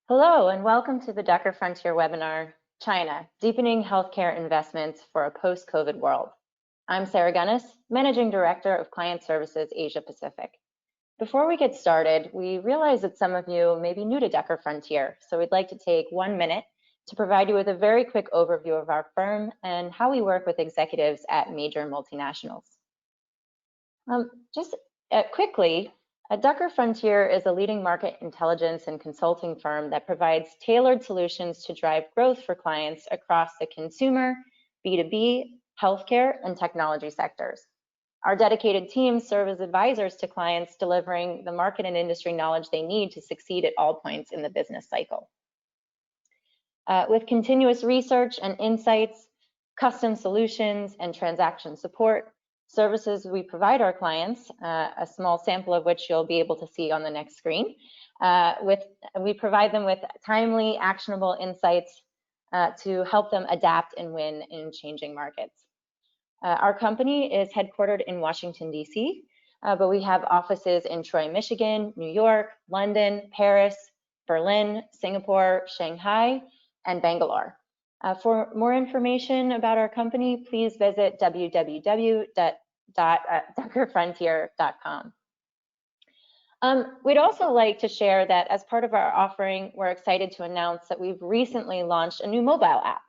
Hello, and welcome to the Decker Frontier webinar, China, Deepening Healthcare Investments for a Post-COVID World. I'm Sarah Gunnis, Managing Director of Client Services Asia Pacific. Before we get started, we realize that some of you may be new to Decker Frontier, so we'd like to take 1 minute to provide you with a very quick overview of our firm and how we work with executives at major multinationals. Quickly, Decker Frontier is a leading market intelligence and consulting firm that provides tailored solutions to drive growth for clients across the consumer, B2B, healthcare, and technology sectors. Our dedicated teams serve as advisors to clients, delivering the market and industry knowledge they need to succeed at all points in the business cycle. With continuous research and insights, custom solutions, and transaction support, services we provide our clients, a small sample of which you'll be able to see on the next screen. We provide them with timely, actionable insights to help them adapt and win in changing markets. Our company is headquartered in Washington, D.C., but we have offices in Troy, Michigan, New York, London, Paris, Berlin, Singapore, Shanghai, and Bangalore. For more information about our company, please visit www.deckerfrontier.com. We'd also like to share that as part of our offering, we're excited to announce that we've recently launched a new mobile app.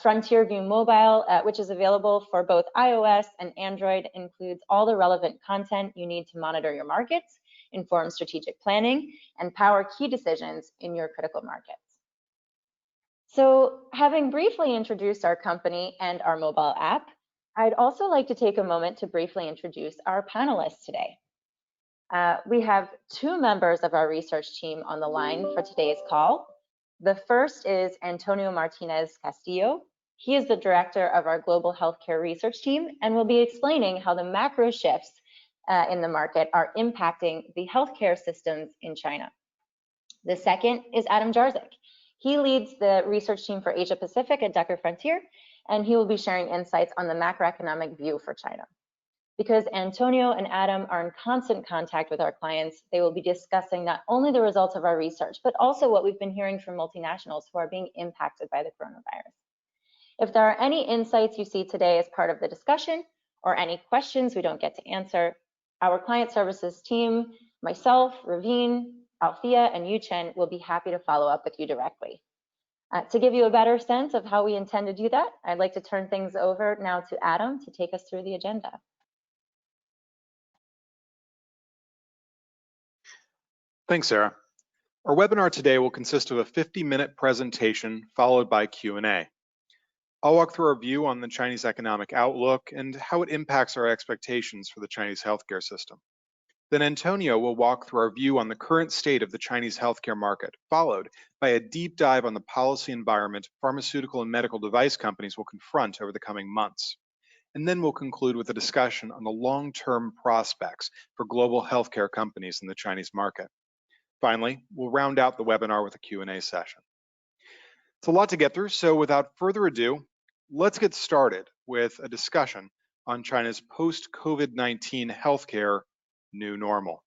Frontier View Mobile, which is available for both iOS and Android, includes all the relevant content you need to monitor your markets, inform strategic planning, and power key decisions in your critical markets. So, having briefly introduced our company and our mobile app, I'd also like to take a moment to briefly introduce our panelists today. We have 2 members of our research team on the line for today's call. The first is Antonio Martinez Castillo. He is the director of our global healthcare research team and will be explaining how the macro shifts in the market are impacting the healthcare systems in China. The second is Adam Jarzik. He leads the research team for Asia Pacific at Decker Frontier, and he will be sharing insights on the macroeconomic view for China. Because Antonio and Adam are in constant contact with our clients, they will be discussing not only the results of our research, but also what we've been hearing from multinationals who are being impacted by the coronavirus. If there are any insights you see today as part of the discussion, or any questions we don't get to answer, our client services team, myself, Raveen, Althea, and Yu-Chen will be happy to follow up with you directly. To give you a better sense of how we intend to do that, I'd like to turn things over now to Adam to take us through the agenda. Thanks, Sarah. Our webinar today will consist of a 50-minute presentation followed by Q&A. I'll walk through our view on the Chinese economic outlook and how it impacts our expectations for the Chinese healthcare system. Then Antonio will walk through our view on the current state of the Chinese healthcare market, followed by a deep dive on the policy environment pharmaceutical and medical device companies will confront over the coming months. And then we'll conclude with a discussion on the long-term prospects for global healthcare companies in the Chinese market. Finally, we'll round out the webinar with a Q&A session. It's a lot to get through, so without further ado, let's get started with a discussion on China's post-COVID-19 healthcare new normal.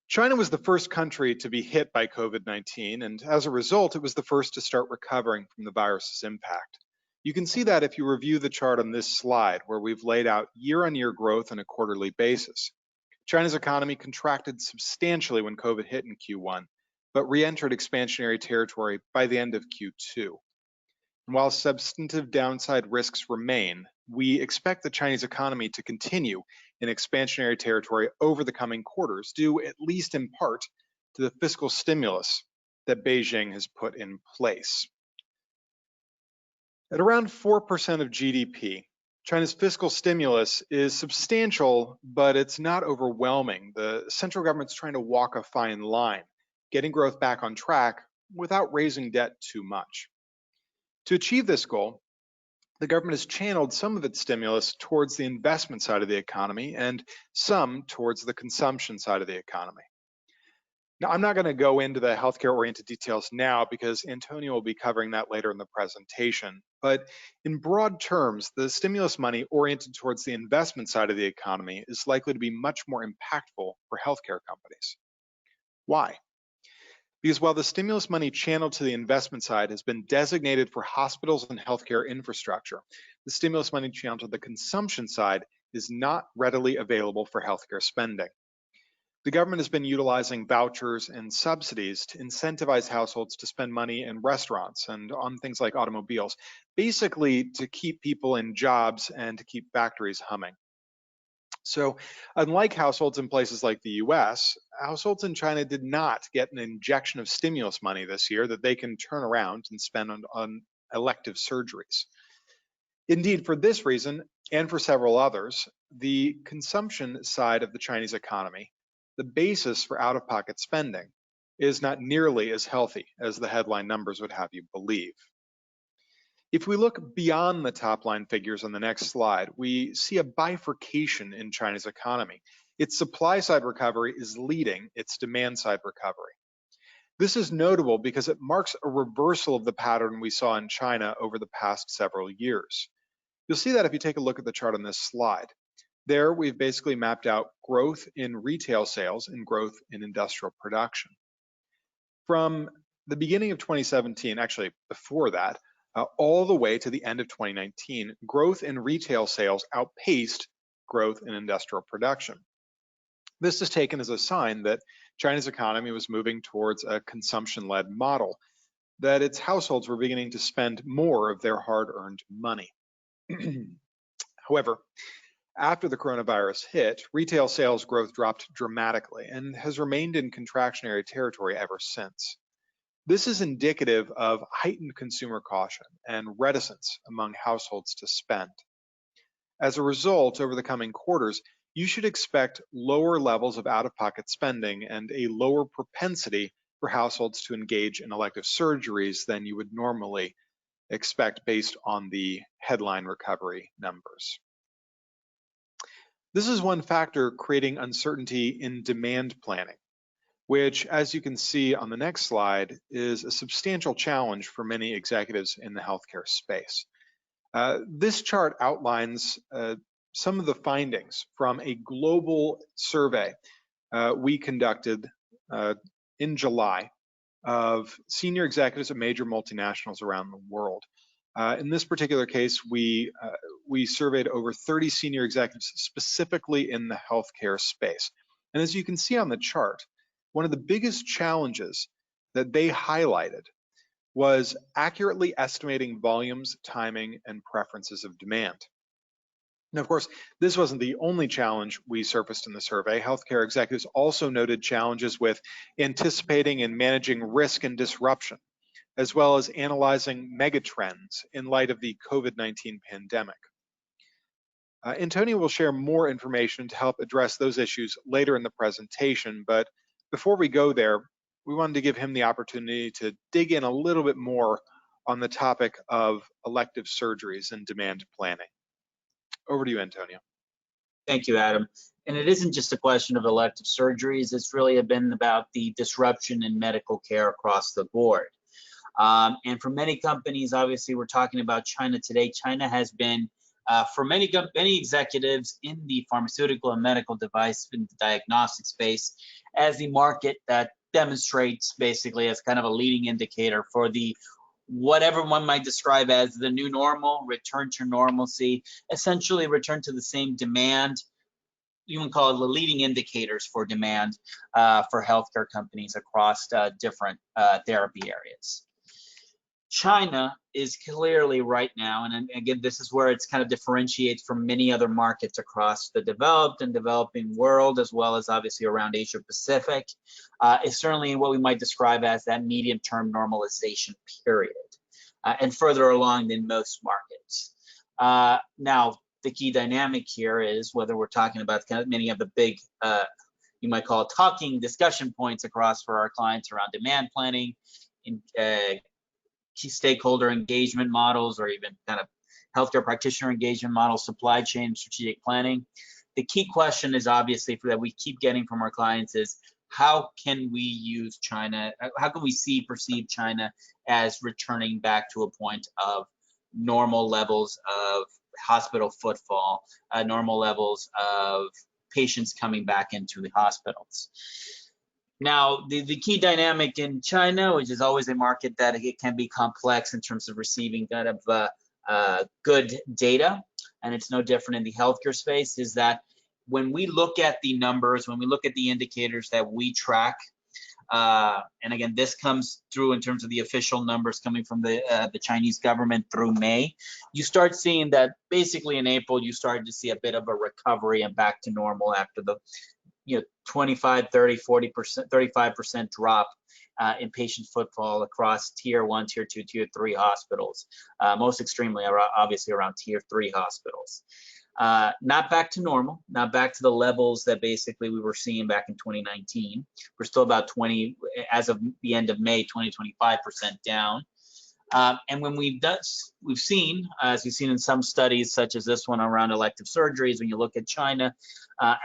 China was the first country to be hit by COVID-19, and as a result, it was the first to start recovering from the virus's impact. You can see that if you review the chart on this slide, where we've laid out year-on-year growth on a quarterly basis. China's economy contracted substantially when COVID hit in Q1, but re-entered expansionary territory by the end of Q2. And while substantive downside risks remain, we expect the Chinese economy to continue in expansionary territory over the coming quarters, due at least in part to the fiscal stimulus that Beijing has put in place. At around 4% of GDP, China's fiscal stimulus is substantial, but it's not overwhelming. The central government's trying to walk a fine line, getting growth back on track without raising debt too much. To achieve this goal, the government has channeled some of its stimulus towards the investment side of the economy and some towards the consumption side of the economy. Now, I'm not going to go into the healthcare-oriented details now because Antonio will be covering that later in the presentation. But in broad terms, the stimulus money oriented towards the investment side of the economy is likely to be much more impactful for healthcare companies. Why? Because while the stimulus money channeled to the investment side has been designated for hospitals and healthcare infrastructure, the stimulus money channeled to the consumption side is not readily available for healthcare spending. The government has been utilizing vouchers and subsidies to incentivize households to spend money in restaurants and on things like automobiles, basically to keep people in jobs and to keep factories humming. So, unlike households in places like the US, households in China did not get an injection of stimulus money this year that they can turn around and spend on elective surgeries. Indeed, for this reason, and for several others, the consumption side of the Chinese economy, the basis for out-of-pocket spending, is not nearly as healthy as the headline numbers would have you believe. If we look beyond the top line figures on the next slide, we see a bifurcation in China's economy. Its supply side recovery is leading its demand side recovery. This is notable because it marks a reversal of the pattern we saw in China over the past several years. You'll see that if you take a look at the chart on this slide. There, we've basically mapped out growth in retail sales and growth in industrial production. From the beginning of 2017, actually before that, all the way to the end of 2019, growth in retail sales outpaced growth in industrial production. This is taken as a sign that China's economy was moving towards a consumption-led model, that its households were beginning to spend more of their hard-earned money. However, after the coronavirus hit, retail sales growth dropped dramatically and has remained in contractionary territory ever since. This is indicative of heightened consumer caution and reticence among households to spend. As a result, over the coming quarters, you should expect lower levels of out-of-pocket spending and a lower propensity for households to engage in elective surgeries than you would normally expect based on the headline recovery numbers. This is one factor creating uncertainty in demand planning, which, as you can see on the next slide, is a substantial challenge for many executives in the healthcare space. This chart outlines some of the findings from a global survey we conducted in July of senior executives at major multinationals around the world. In this particular case, we surveyed over 30 senior executives specifically in the healthcare space. And as you can see on the chart, one of the biggest challenges that they highlighted was accurately estimating volumes, timing, and preferences of demand. Now, of course, this wasn't the only challenge we surfaced in the survey. Healthcare executives also noted challenges with anticipating and managing risk and disruption, as well as analyzing megatrends in light of the COVID-19 pandemic. Antonio will share more information to help address those issues later in the presentation, but before we go there, we wanted to give him the opportunity to dig in a little bit more on the topic of elective surgeries and demand planning. Over to you, Antonio. Thank you, Adam. And it isn't just a question of elective surgeries, it's really been about the disruption in medical care across the board. And for many companies, obviously we're talking about China today. China has been, for many executives in the pharmaceutical and medical device and diagnostic space, as the market that demonstrates basically as kind of a leading indicator for the whatever one might describe as the new normal, return to normalcy, essentially return to the same demand. You can call it the leading indicators for demand for healthcare companies across different therapy areas. China is clearly right now, and again, this is where it's kind of differentiates from many other markets across the developed and developing world, as well as obviously around Asia Pacific, is certainly what we might describe as that medium-term normalization period, and further along than most markets. Now, the key dynamic here is whether we're talking about kind of many of the big, you might call it talking discussion points across for our clients around demand planning, key stakeholder engagement models, or even kind of healthcare practitioner engagement models, supply chain, strategic planning. The key question is obviously that we keep getting from our clients is how can we use China, how can we perceive China as returning back to a point of normal levels of hospital footfall, normal levels of patients coming back into the hospitals. Now, the key dynamic in China, which is always a market that it can be complex in terms of receiving kind of good data, and it's no different in the healthcare space, is that when we look at the numbers, when we look at the indicators that we track, and again, this comes through in terms of the official numbers coming from the Chinese government through May, you start seeing that basically in April, you started to see a bit of a recovery and back to normal after the 25, 30, 40%, 35% drop in patient footfall across tier 1, tier 2, tier 3 hospitals. Most extremely, obviously, around tier 3 hospitals. Not back to normal, not back to the levels that basically we were seeing back in 2019. We're still about 20, as of the end of May, 25% down. And when we've seen, as we've seen in some studies, such as this one around elective surgeries, when you look at China,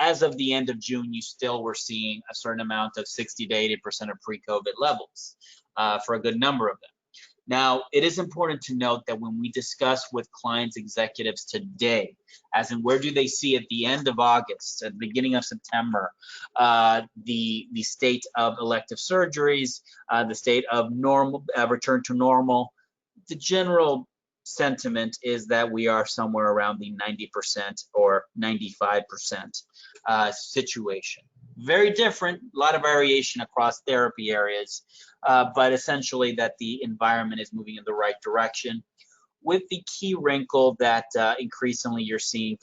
as of the end of June, you still were seeing a certain amount of 60 to 80% of pre-COVID levels for a good number of them. Now, it is important to note that when we discuss with clients, executives today, as in where do they see at the end of August, at the beginning of September, the state of elective surgeries, the state of normal, return to normal, the general sentiment is that we are somewhere around the 90% or 95% situation. Very different, a lot of variation across therapy areas, but essentially that the environment is moving in the right direction, with the key wrinkle that increasingly you're seeing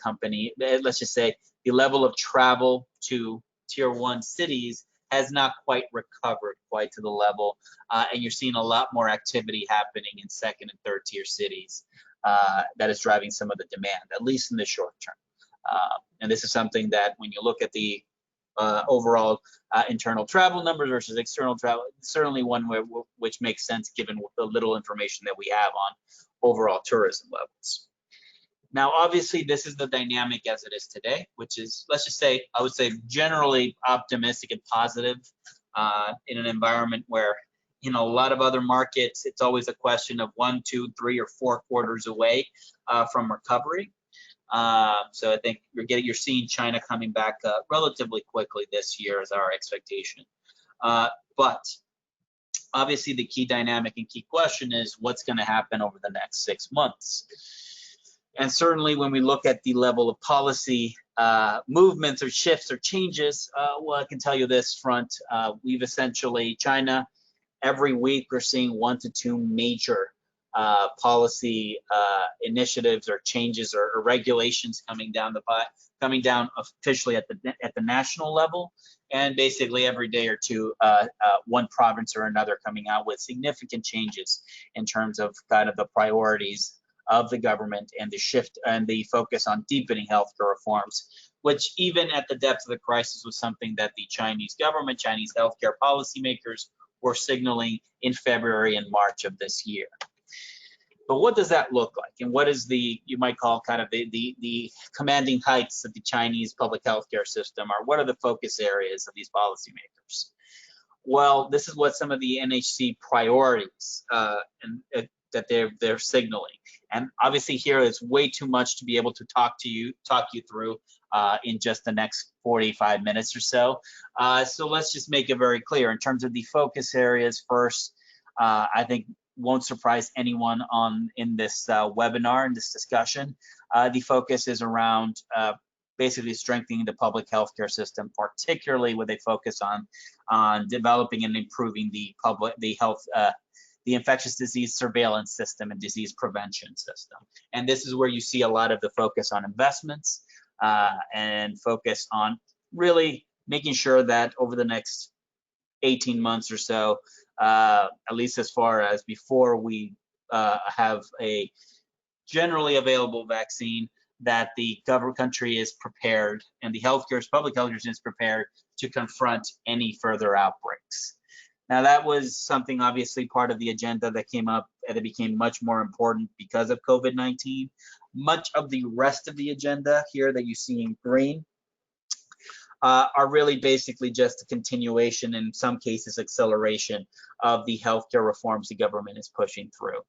let's just say the level of travel to tier 1 cities has not quite recovered quite to the level, and you're seeing a lot more activity happening in 2nd and 3rd tier cities that is driving some of the demand, at least in the short term. And this is something that when you look at the overall internal travel numbers versus external travel, certainly one which makes sense given the little information that we have on overall tourism levels. Now, obviously, this is the dynamic as it is today, which is, let's just say, I would say generally optimistic and positive in an environment where, in a lot of other markets, it's always a question of 1, 2, 3, or 4 quarters away from recovery. So I think you're seeing China coming back relatively quickly this year is our expectation. But obviously the key dynamic and key question is what's going to happen over the next 6 months. And certainly when we look at the level of policy movements or shifts or changes, well, I can tell you this front, we've essentially, China, every week we're seeing 1 to 2 major policy initiatives or changes or regulations coming down officially at the national level, and basically every day or two, one province or another coming out with significant changes in terms of kind of the priorities of the government and the shift and the focus on deepening healthcare reforms, which even at the depth of the crisis was something that the Chinese government, Chinese healthcare policymakers were signaling in February and March of this year. But what does that look like? And what is the, you might call kind of the commanding heights of the Chinese public healthcare system, or what are the focus areas of these policymakers? Well, this is what some of the NHC priorities that they're signaling. And obviously here it's way too much to be able to talk you through in just the next 45 minutes or so. So let's just make it very clear in terms of the focus areas. First, I think won't surprise anyone in this webinar, in this discussion. The focus is around basically strengthening the public healthcare system, particularly with a focus on developing and improving the infectious disease surveillance system and disease prevention system. And this is where you see a lot of the focus on investments and focus on really making sure that over the next 18 months or so, at least as far as before we have a generally available vaccine, that the country is prepared and the public health care is prepared to confront any further outbreaks. Now, that was something obviously part of the agenda that came up and it became much more important because of COVID-19. Much of the rest of the agenda here that you see in green are really basically just a continuation, in some cases acceleration, of the healthcare reforms the government is pushing through.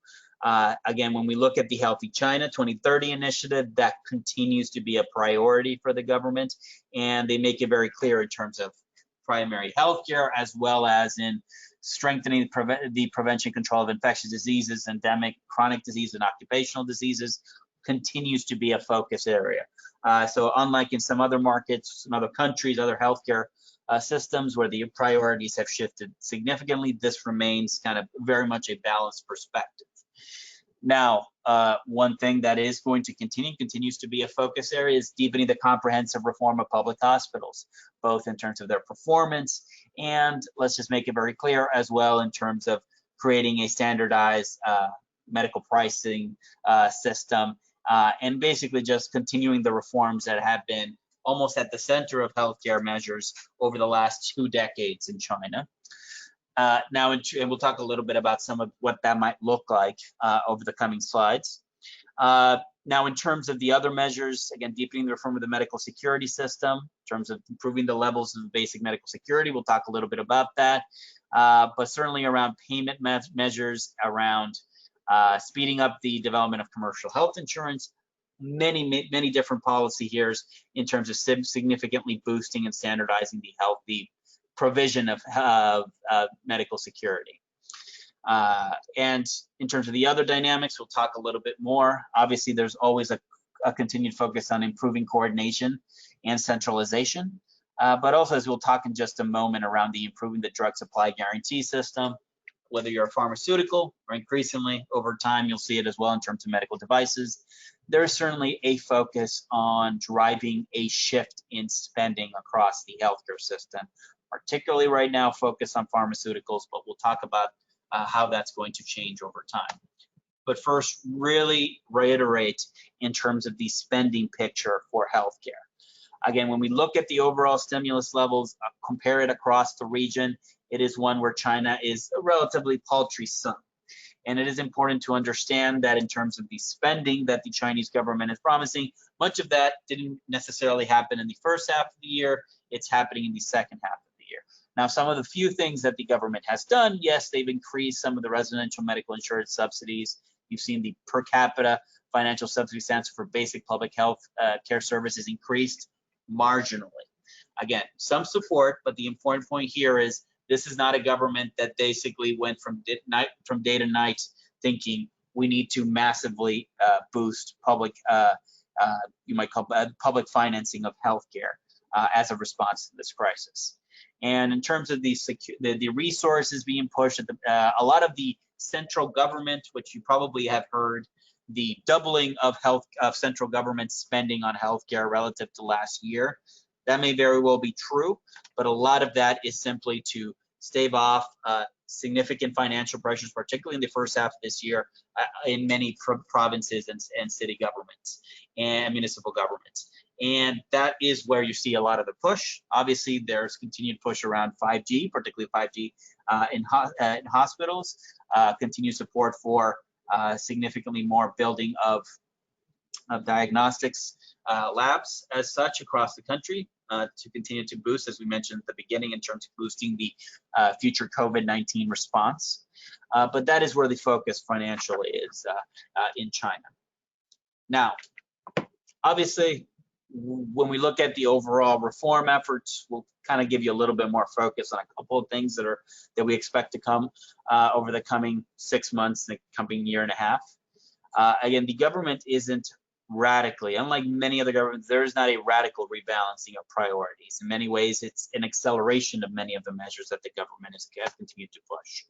Again, when we look at the Healthy China 2030 initiative, that continues to be a priority for the government, and they make it very clear in terms of primary healthcare, as well as in strengthening the prevention control of infectious diseases, endemic chronic disease, and occupational diseases continues to be a focus area. So unlike in some other markets, some other countries, other healthcare systems where the priorities have shifted significantly, this remains kind of very much a balanced perspective. Now, one thing that is going to continues to be a focus area is deepening the comprehensive reform of public hospitals, both in terms of their performance and, let's just make it very clear, as well in terms of creating a standardized medical pricing system, and basically just continuing the reforms that have been almost at the center of healthcare measures over the last 2 decades in China. Now, and we'll talk a little bit about some of what that might look like over the coming slides. Now, in terms of the other measures, again, deepening the reform of the medical security system, in terms of improving the levels of basic medical security, we'll talk a little bit about that. But certainly around payment measures, around speeding up the development of commercial health insurance, many different policy here in terms of significantly boosting and standardizing the provision of medical security. And in terms of the other dynamics, we'll talk a little bit more. Obviously, there's always a continued focus on improving coordination and centralization, but also, as we'll talk in just a moment, around the improving the drug supply guarantee system. Whether you're a pharmaceutical, or increasingly over time, you'll see it as well in terms of medical devices, there's certainly a focus on driving a shift in spending across the healthcare system, particularly right now focused on pharmaceuticals, but we'll talk about how that's going to change over time. But first, really reiterate in terms of the spending picture for healthcare. Again, when we look at the overall stimulus levels, compare it across the region, it is one where China is a relatively paltry sum. And it is important to understand that in terms of the spending that the Chinese government is promising, much of that didn't necessarily happen in the first half of the year, it's happening in the second half of the year. Now, some of the few things that the government has done, yes, they've increased some of the residential medical insurance subsidies. You've seen the per capita financial subsidy stance for basic public health care services increased marginally. Again, some support, but the important point here is this is not a government that basically went from day to night thinking we need to massively boost public, you might call public financing of healthcare as a response to this crisis. And in terms of the resources being pushed, a lot of the central government, which you probably have heard, the doubling of central government spending on healthcare relative to last year, that may very well be true, but a lot of that is simply to stave off significant financial pressures, particularly in the first half of this year in many provinces and city governments and municipal governments. And that is where you see a lot of the push. Obviously, there's continued push around 5G, particularly 5G in hospitals, continued support for significantly more building of diagnostics labs as such across the country to continue to boost, as we mentioned at the beginning, in terms of boosting the future COVID-19 response. But that is where the focus financially is in China. Now, obviously, when we look at the overall reform efforts, we'll kind of give you a little bit more focus on a couple of things that we expect to come over the coming 6 months, the coming year and a half. Again, the government isn't radically, unlike many other governments, there is not a radical rebalancing of priorities. In many ways, it's an acceleration of many of the measures that the government has continued to push.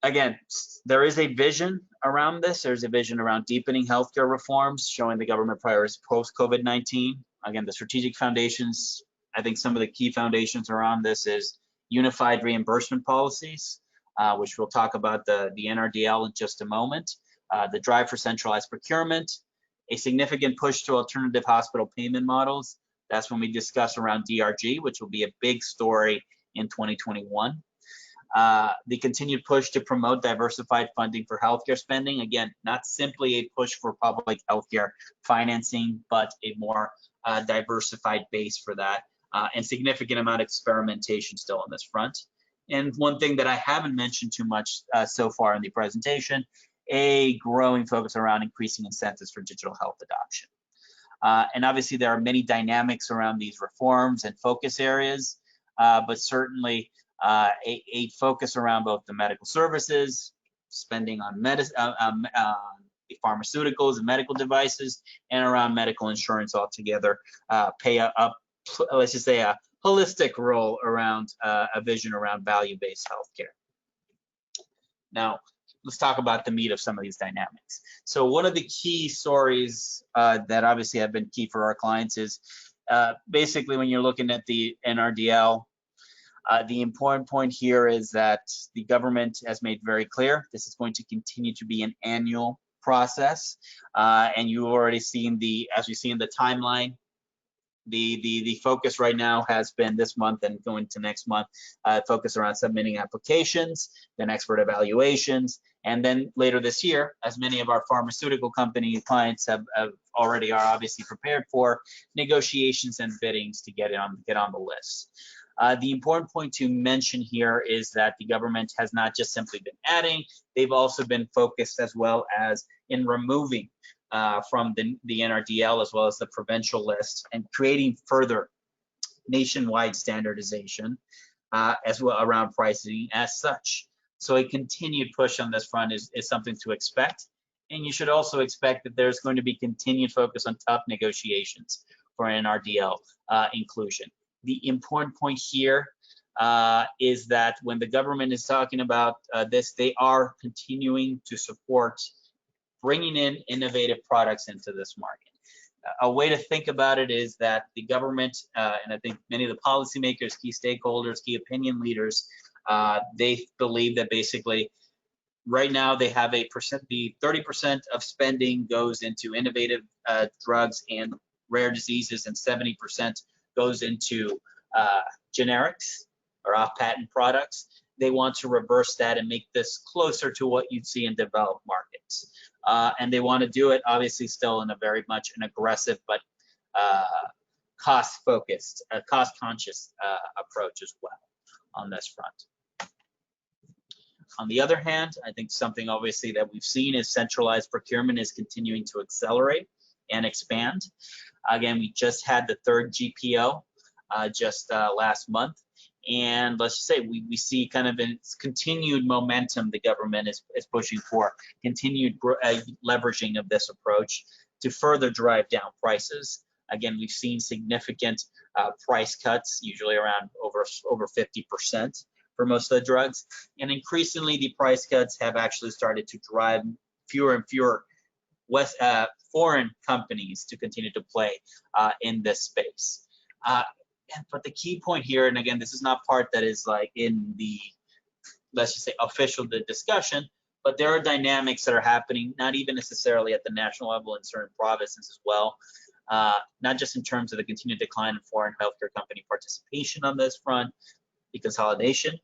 Again, there is a vision around this. There's a vision around deepening healthcare reforms, showing the government priorities post-COVID-19. Again, the strategic foundations, I think some of the key foundations around this is unified reimbursement policies, which we'll talk about the NRDL in just a moment, the drive for centralized procurement, a significant push to alternative hospital payment models. That's when we discuss around DRG, which will be a big story in 2021. The continued push to promote diversified funding for healthcare spending. Again, not simply a push for public healthcare financing, but a more diversified base for that, and significant amount of experimentation still on this front. And one thing that I haven't mentioned too much so far in the presentation, a growing focus around increasing incentives for digital health adoption. And obviously there are many dynamics around these reforms and focus areas. but certainly a focus around both the medical services, spending on pharmaceuticals and medical devices, and around medical insurance altogether, let's just say a holistic role around a vision around value-based healthcare. Now, let's talk about the meat of some of these dynamics. So one of the key stories that obviously have been key for our clients is basically when you're looking at the NRDL, the important point here is that the government has made very clear this is going to continue to be an annual process, and you've already seen as we see in the timeline, the focus right now has been this month and going to next month, focus around submitting applications, then expert evaluations, and then later this year, as many of our pharmaceutical company clients are obviously prepared for, negotiations and biddings to get on the list. The important point to mention here is that the government has not just simply been adding, they've also been focused as well as in removing from the NRDL as well as the provincial list and creating further nationwide standardization as well around pricing as such. So a continued push on this front is something to expect. And you should also expect that there's going to be continued focus on tough negotiations for NRDL inclusion. The important point here is that when the government is talking about this, they are continuing to support bringing in innovative products into this market. A way to think about it is that the government, and I think many of the policymakers, key stakeholders, key opinion leaders, they believe that basically right now they have the 30% of spending goes into innovative drugs and rare diseases, and 70% goes into generics or off-patent products. They want to reverse that and make this closer to what you'd see in developed markets. And they want to do it obviously still in a very much an aggressive but cost-focused, cost-conscious approach as well on this front. On the other hand, I think something obviously that we've seen is centralized procurement is continuing to accelerate and expand. Again, we just had the third GPO just last month. And let's just say we see kind of its continued momentum the government is pushing for, continued leveraging of this approach to further drive down prices. Again, we've seen significant price cuts, usually around over 50% for most of the drugs. And increasingly, the price cuts have actually started to drive fewer and fewer foreign companies to continue to play in this space. But the key point here, and again, this is not part that is like in the, let's just say, official discussion, but there are dynamics that are happening, not even necessarily at the national level in certain provinces as well, not just in terms of the continued decline in foreign healthcare company participation on this front, the consolidation,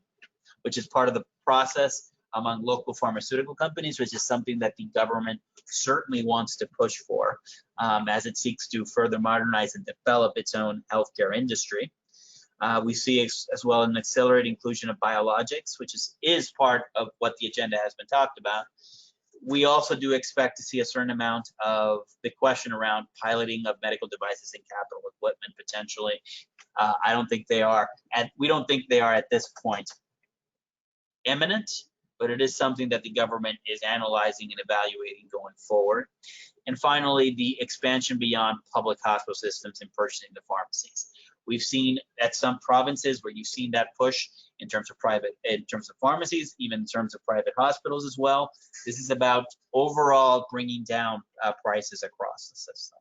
which is part of the process among local pharmaceutical companies, which is something that the government certainly wants to push for as it seeks to further modernize and develop its own healthcare industry. We see as well an accelerated inclusion of biologics, which is part of what the agenda has been talked about. We also do expect to see a certain amount of the question around piloting of medical devices and capital equipment potentially. I don't think they are we don't think they are at this point imminent, but it is something that the government is analyzing and evaluating going forward. And finally, the expansion beyond public hospital systems and purchasing the pharmacies. We've seen at some provinces where you've seen that push in terms of pharmacies, even in terms of private hospitals as well. This is about overall bringing down prices across the system.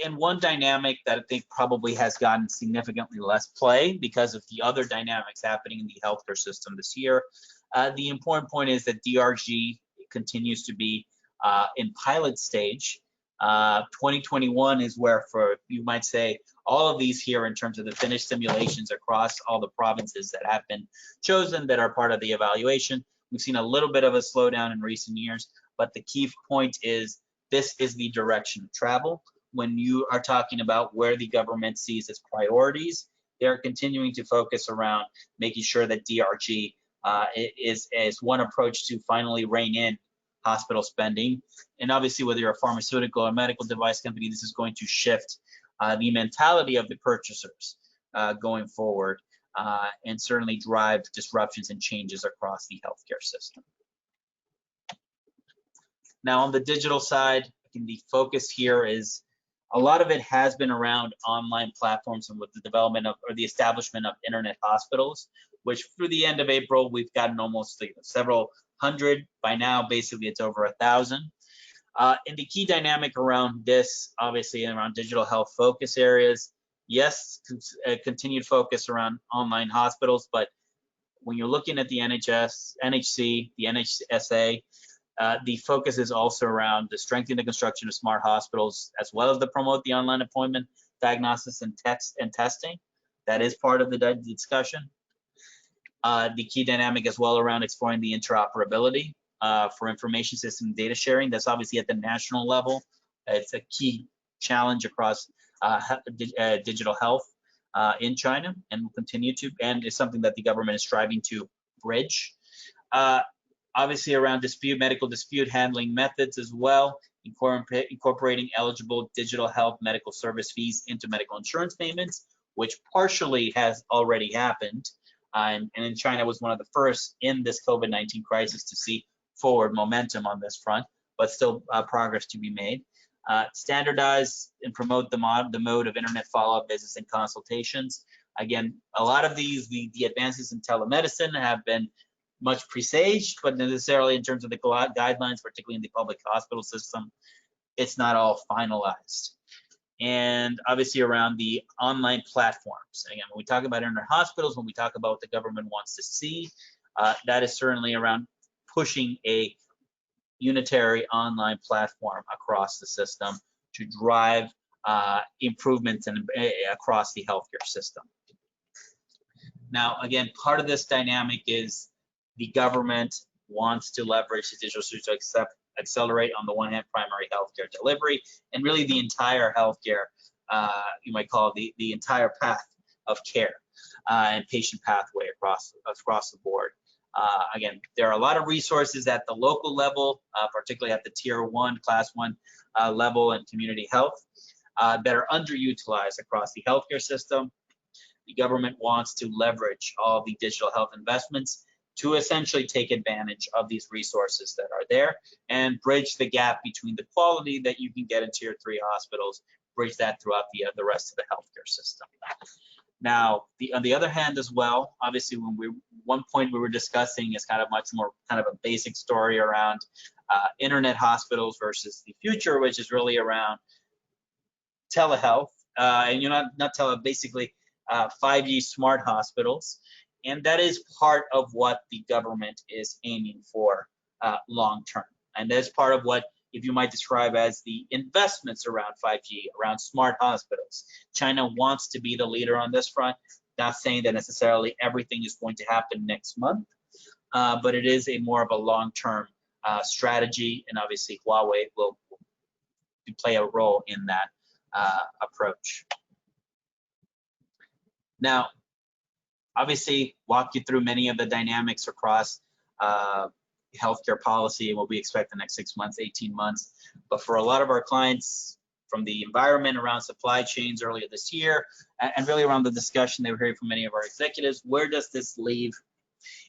And one dynamic that I think probably has gotten significantly less play because of the other dynamics happening in the healthcare system this year. The important point is that DRG continues to be in pilot stage. 2021 is where, for you might say, all of these here in terms of the finished simulations across all the provinces that have been chosen that are part of the evaluation. We've seen a little bit of a slowdown in recent years, but the key point is this is the direction of travel. When you are talking about where the government sees its priorities, they're continuing to focus around making sure that DRG is one approach to finally rein in hospital spending. And obviously, whether you're a pharmaceutical or medical device company, this is going to shift the mentality of the purchasers going forward, and certainly drive disruptions and changes across the healthcare system. Now on the digital side, the focus here is a lot of it has been around online platforms and with the development of, or the establishment of internet hospitals, which through the end of April, we've gotten almost several hundred. By now, basically it's over 1,000. And the key dynamic around this, obviously around digital health focus areas, yes, continued focus around online hospitals, but when you're looking at the NHS, NHC, the NHSA, the focus is also around the strengthening the construction of smart hospitals, as well as to promote the online appointment, diagnosis, and testing. That is part of the discussion. The key dynamic as well around exploring the interoperability for information system data sharing. That's obviously at the national level. It's a key challenge across digital health in China, and will continue to, and is something that the government is striving to bridge. Obviously around medical dispute handling methods as well, incorporating eligible digital health medical service fees into medical insurance payments, which partially has already happened. And in China was one of the first in this COVID-19 crisis to see forward momentum on this front, but still progress to be made. Standardize and promote the mode of internet follow-up visits and consultations. Again, a lot of these, the advances in telemedicine have been much presaged, but necessarily in terms of the guidelines, particularly in the public hospital system, it's not all finalized. And obviously around the online platforms. Again, when we talk about internet hospitals, when we talk about what the government wants to see, that is certainly around pushing a unitary online platform across the system to drive improvements across the healthcare system. Now, again, part of this dynamic is the government wants to leverage the digital to accelerate, on the one hand, primary healthcare delivery, and really the entire healthcare, you might call it the entire path of care and patient pathway across the board. Again, there are a lot of resources at the local level, particularly at the tier 1, class 1 level in community health, that are underutilized across the healthcare system. The government wants to leverage all the digital health investments to essentially take advantage of these resources that are there and bridge the gap between the quality that you can get in tier 3 hospitals, bridge that throughout the rest of the healthcare system. Now, on the other hand as well, obviously one point we were discussing is kind of much more kind of a basic story around internet hospitals versus the future, which is really around telehealth, and basically 5G smart hospitals. And that is part of what the government is aiming for long term. And that's part of what, if you might describe as the investments around 5G, around smart hospitals. China wants to be the leader on this front, not saying that necessarily everything is going to happen next month, but it is more of a long-term strategy, and obviously Huawei will play a role in that approach. Now, obviously, walk you through many of the dynamics across healthcare policy and what we expect the next 6 months, 18 months. But for a lot of our clients, from the environment around supply chains earlier this year, and really around the discussion they were hearing from many of our executives, where does this leave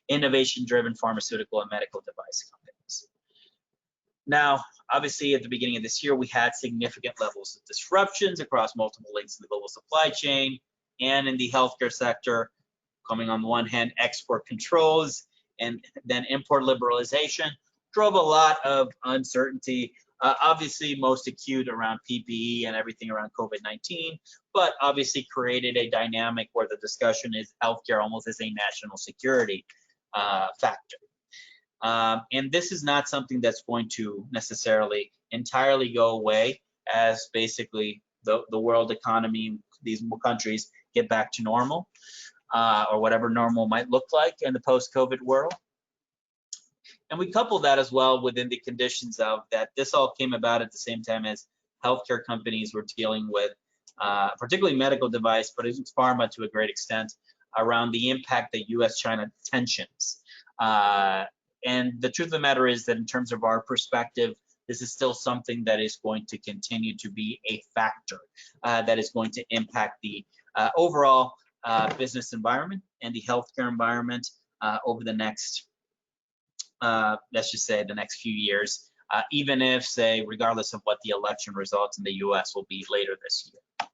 innovation-driven pharmaceutical and medical device companies? Now, obviously, at the beginning of this year, we had significant levels of disruptions across multiple links in the global supply chain and in the healthcare sector, coming on the one hand, export controls and then import liberalization drove a lot of uncertainty, obviously most acute around PPE and everything around COVID-19, but obviously created a dynamic where the discussion is healthcare almost as a national security factor. And this is not something that's going to necessarily entirely go away as basically the world economy, these countries get back to normal. Or whatever normal might look like in the post-COVID world. And we couple that as well within the conditions of that this all came about at the same time as healthcare companies were dealing with, particularly medical device, but it's pharma to a great extent, around the impact that US-China tensions. And the truth of the matter is that in terms of our perspective, this is still something that is going to continue to be a factor that is going to impact the overall business environment and the healthcare environment over the next, let's just say, the next few years, even if, say, regardless of what the election results in the US will be later this year.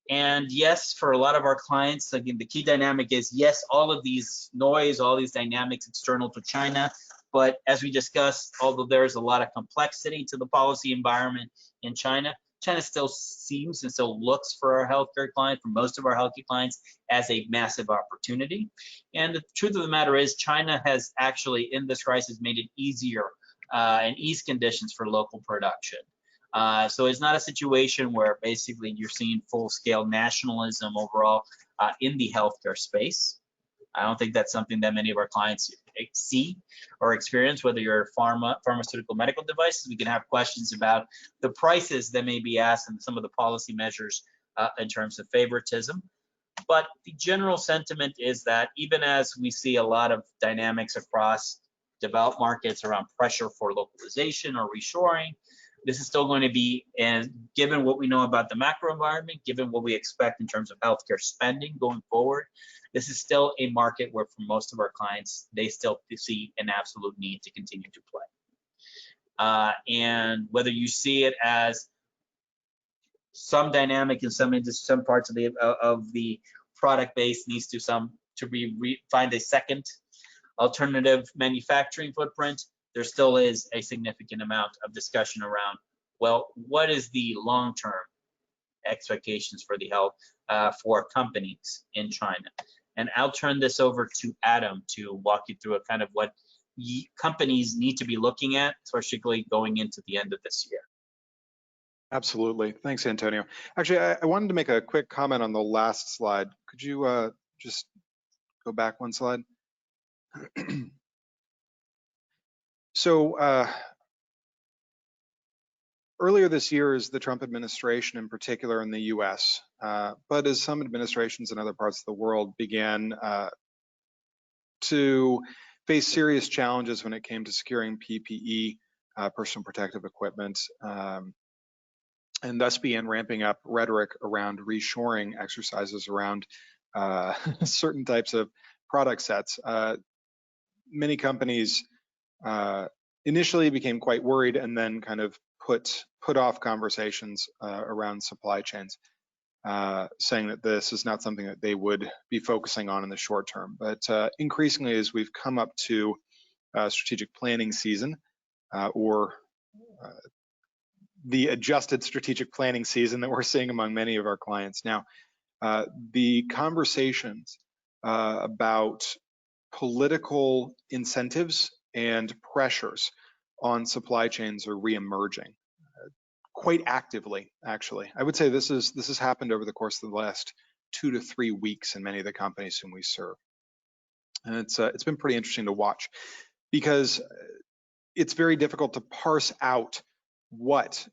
And yes, for a lot of our clients, again, the key dynamic is, yes, all of these noise, all these dynamics external to China, but as we discussed, although there's a lot of complexity to the policy environment in China, China still seems and still looks for our healthcare clients, for most of our healthcare clients, as a massive opportunity. And the truth of the matter is, China has actually, in this crisis, made it easier and ease conditions for local production. So it's not a situation where basically you're seeing full-scale nationalism overall in the healthcare space. I don't think that's something that many of our clients see or experience, whether you're pharmaceutical, medical devices. We can have questions about the prices that may be asked and some of the policy measures in terms of favoritism. But the general sentiment is that even as we see a lot of dynamics across developed markets around pressure for localization or reshoring, this is still going to be, and given what we know about the macro environment, given what we expect in terms of healthcare spending going forward, this is still a market where for most of our clients, they still see an absolute need to continue to play. And whether you see it as some dynamic in some parts of the product base needs to find a second alternative manufacturing footprint, there still is a significant amount of discussion around, well, what is the long-term expectations for the health for companies in China? And I'll turn this over to Adam to walk you through a kind of what companies need to be looking at, especially going into the end of this year. Absolutely. Thanks, Antonio. Actually, I wanted to make a quick comment on the last slide. Could you just go back one slide? So earlier this year, as the Trump administration in particular in the US, but as some administrations in other parts of the world began to face serious challenges when it came to securing PPE, personal protective equipment, and thus began ramping up rhetoric around reshoring exercises around certain types of product sets. Many companies initially became quite worried and then kind of put off conversations around supply chains, saying that this is not something that they would be focusing on in the short term. But increasingly, as we've come up to strategic planning season, or the adjusted strategic planning season that we're seeing among many of our clients now, the conversations about political incentives and pressures on supply chains are reemerging quite actively, actually. I would say this has happened over the course of the last 2 to 3 weeks in many of the companies whom we serve. And it's been pretty interesting to watch, because it's very difficult to parse out what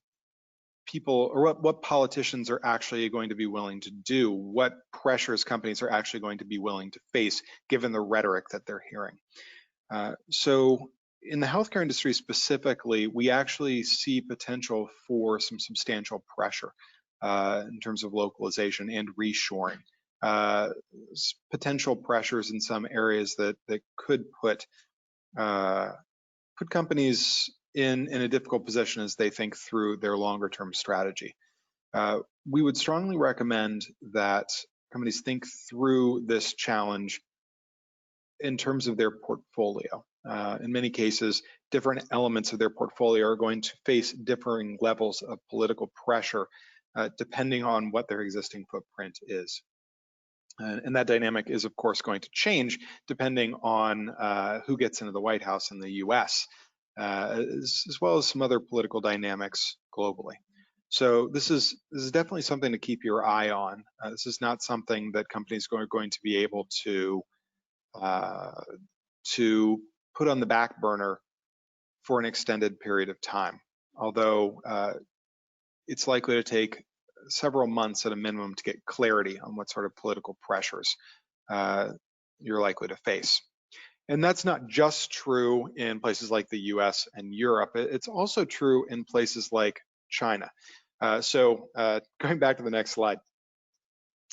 people or what politicians are actually going to be willing to do, what pressures companies are actually going to be willing to face given the rhetoric that they're hearing. So in the healthcare industry specifically, we actually see potential for some substantial pressure in terms of localization and reshoring. Potential pressures in some areas that could put companies in a difficult position as they think through their longer term strategy. We would strongly recommend that companies think through this challenge in terms of their portfolio. In many cases, different elements of their portfolio are going to face differing levels of political pressure depending on what their existing footprint is. And that dynamic is, of course, going to change depending on who gets into the White House in the US, as well as some other political dynamics globally. So this is definitely something to keep your eye on. This is not something that companies are going to be able to put on the back burner for an extended period of time, although it's likely to take several months at a minimum to get clarity on what sort of political pressures you're likely to face. And that's not just true in places like the US and Europe, it's also true in places like China. So going back to the next slide,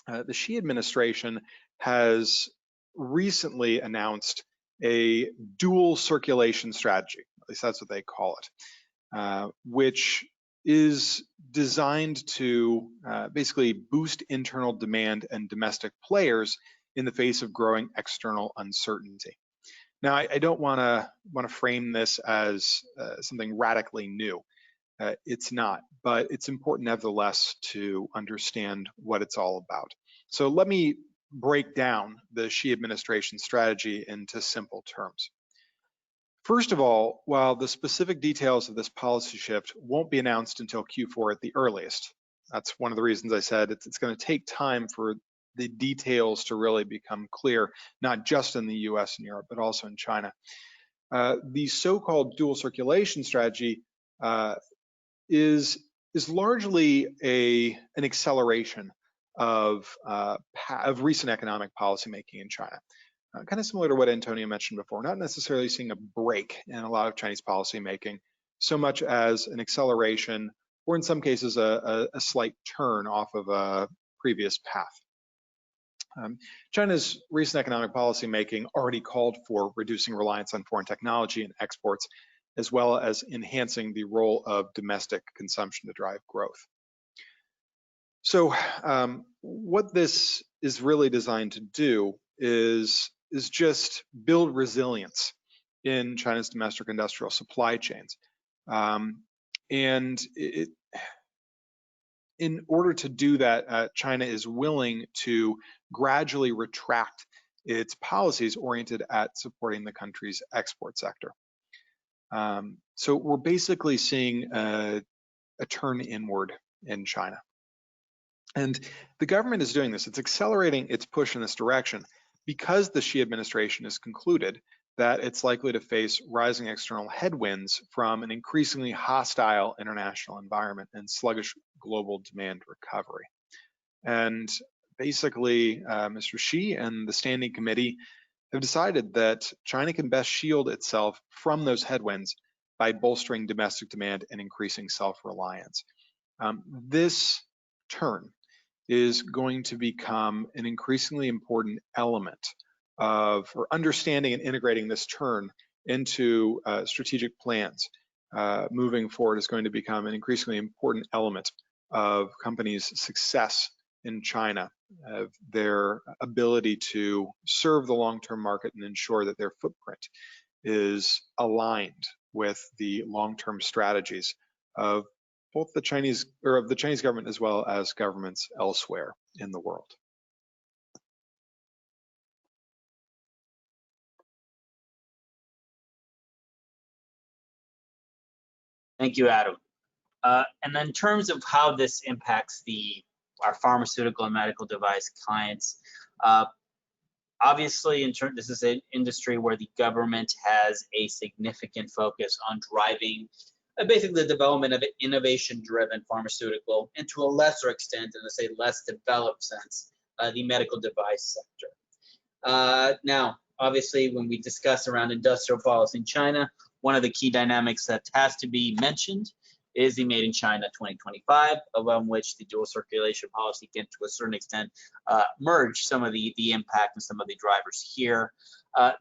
The Xi administration has recently announced a dual circulation strategy, at least that's what they call it, which is designed to basically boost internal demand and domestic players in the face of growing external uncertainty. Now, I don't want to frame this as something radically new. It's not, but it's important nevertheless to understand what it's all about. So let me break down the Xi administration strategy into simple terms. First of all, while the specific details of this policy shift won't be announced until Q4 at the earliest, that's one of the reasons I said it's going to take time for the details to really become clear, not just in the US and Europe, but also in China. The so-called dual circulation strategy is largely an acceleration of recent economic policymaking in China. Kind of similar to what Antonio mentioned before, not necessarily seeing a break in a lot of Chinese policymaking, so much as an acceleration, or in some cases, a slight turn off of a previous path. China's recent economic policymaking already called for reducing reliance on foreign technology and exports, as well as enhancing the role of domestic consumption to drive growth. So what this is really designed to do is just build resilience in China's domestic industrial supply chains. In order to do that, China is willing to gradually retract its policies oriented at supporting the country's export sector. So we're basically seeing a turn inward in China. And the government is doing this. It's accelerating its push in this direction because the Xi administration has concluded that it's likely to face rising external headwinds from an increasingly hostile international environment and sluggish global demand recovery. And basically, Mr. Xi and the Standing Committee have decided that China can best shield itself from those headwinds by bolstering domestic demand and increasing self-reliance. This turn is going to become an increasingly important element of, or understanding and integrating this turn into strategic plans moving forward is going to become an increasingly important element of companies' success in China, of their ability to serve the long-term market and ensure that their footprint is aligned with the long-term strategies of both the Chinese government as well as governments elsewhere in the world. Thank you, Adam. And then in terms of how this impacts our pharmaceutical and medical device clients, obviously, this is an industry where the government has a significant focus on driving basically the development of an innovation-driven pharmaceutical, and to a lesser extent, in a less developed sense, the medical device sector. Now, obviously, when we discuss around industrial policy in China, one of the key dynamics that has to be mentioned is the Made in China 2025, around which the dual circulation policy can, to a certain extent, merge some of the impact and some of the drivers here.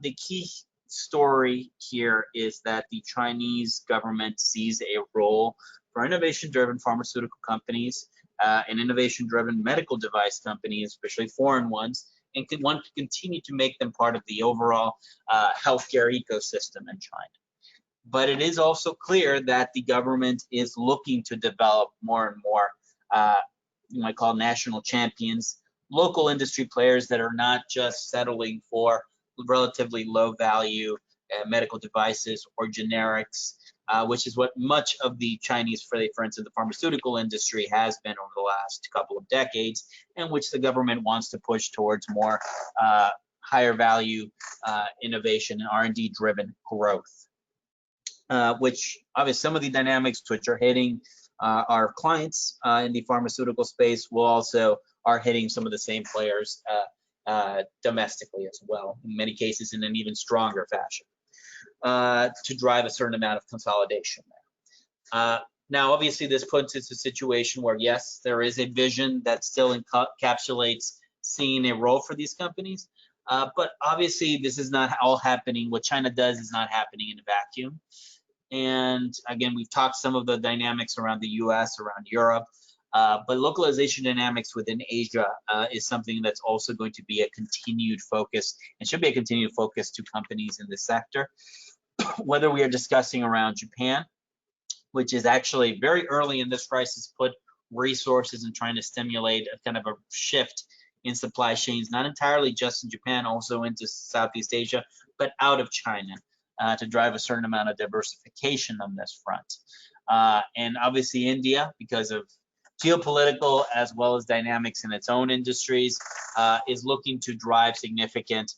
The key story here is that the Chinese government sees a role for innovation-driven pharmaceutical companies and innovation-driven medical device companies, especially foreign ones, and want to continue to make them part of the overall healthcare ecosystem in China. But it is also clear that the government is looking to develop more and more, you might call national champions, local industry players that are not just settling for relatively low value medical devices or generics, which is what much of the Chinese, for instance, the pharmaceutical industry has been over the last couple of decades, and which the government wants to push towards more higher value innovation and R&D driven growth. Which obviously some of the dynamics which are hitting our clients in the pharmaceutical space are hitting some of the same players domestically as well, in many cases in an even stronger fashion, to drive a certain amount of consolidation there. Now, obviously, this puts us in a situation where, yes, there is a vision that still encapsulates seeing a role for these companies. But obviously, this is not all happening. What China does is not happening in a vacuum. And again, we've talked some of the dynamics around the US, around Europe, but localization dynamics within Asia is something that's also going to be a continued focus and should be a continued focus to companies in this sector. Whether we are discussing around Japan, which is actually very early in this crisis, put resources in trying to stimulate a kind of a shift in supply chains, not entirely just in Japan, also into Southeast Asia, but out of China to drive a certain amount of diversification on this front. And obviously India, because of geopolitical as well as dynamics in its own industries, is looking to drive significant